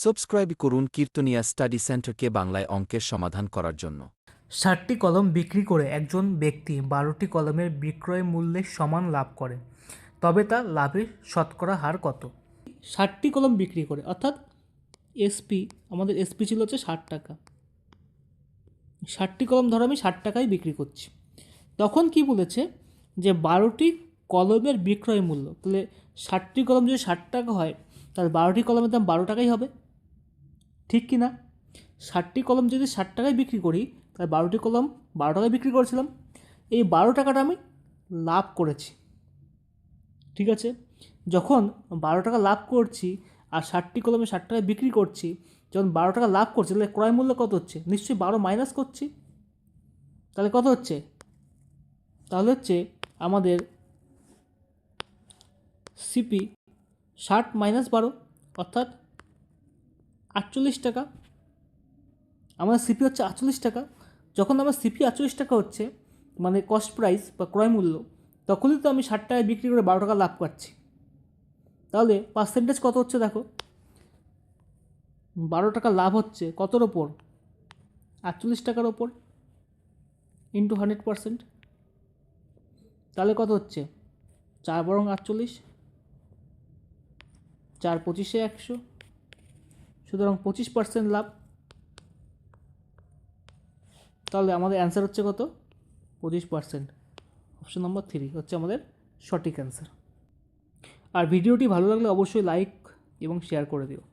Subscribe করুন কীর্তনিয়া study সেন্টারকে বাংলায় অঙ্কের সমাধান করার জন্য। 60টি কলম বিক্রি করে একজন ব্যক্তি 12টি কলমের বিক্রয় মূল্যের সমান লাভ করে, তবে তার লাভের শতকরা হার কত? 60টি কলম বিক্রি করে, অর্থাৎ এসপি, আমাদের এসপি ছিল হচ্ছে 60 টাকা। 60টি কলম ধরো আমি 60 টাকায় বিক্রি করছি। তখন কি বলেছে যে 12টি কলমের বিক্রয় মূল্য, তাহলে 60টি কলম যদি 60 টাকা হয় তাহলে 12টি কলমের দাম 12 টাকাই হবে, ঠিক কি না? 60টি কলম যদি 60 টাকায় বিক্রি করি তাহলে 12টি কলম 12 টাকায় বিক্রি করেছিলাম, এই 12 টাকাটা আমি লাভ করেছি, ঠিক আছে? যখন 12 টাকা লাভ করছি আর 60টি কলমে 60 টাকায় বিক্রি করছি, যখন 12 টাকা লাভ করছি তাহলে ক্রয় মূল্য কত হচ্ছে? নিশ্চয়ই 12 মাইনাস করছি, তাহলে কত হচ্ছে? তাহলে হচ্ছে আমাদের সিপি 60 মাইনাস 12 অর্থাৎ 48 টাকা। আমাদের সিপি হচ্ছে 48 টাকা। যখন আমার সিপি 48 টাকা হচ্ছে, মানে কস্ট প্রাইস বা ক্রয় মূল্য, তখনই তো আমি 60 টাকায় বিক্রি করে 12 টাকা লাভ পাচ্ছি। তাহলে পার্সেন্টেজ কত হচ্ছে দেখো, 12 টাকা লাভ হচ্ছে কতর ওপর? 48 টাকার ওপর, ইন্টু 100%। তাহলে কত হচ্ছে? 4 বরং 48, 4 25-এ 100, সুতরাং 25% লাভ। তাহলে আমাদের অ্যান্সার হচ্ছে কত? 25%। অপশন নম্বর 3 হচ্ছে আমাদের সঠিক অ্যান্সার। আর ভিডিওটি ভালো লাগলে অবশ্যই লাইক এবং শেয়ার করে দিও।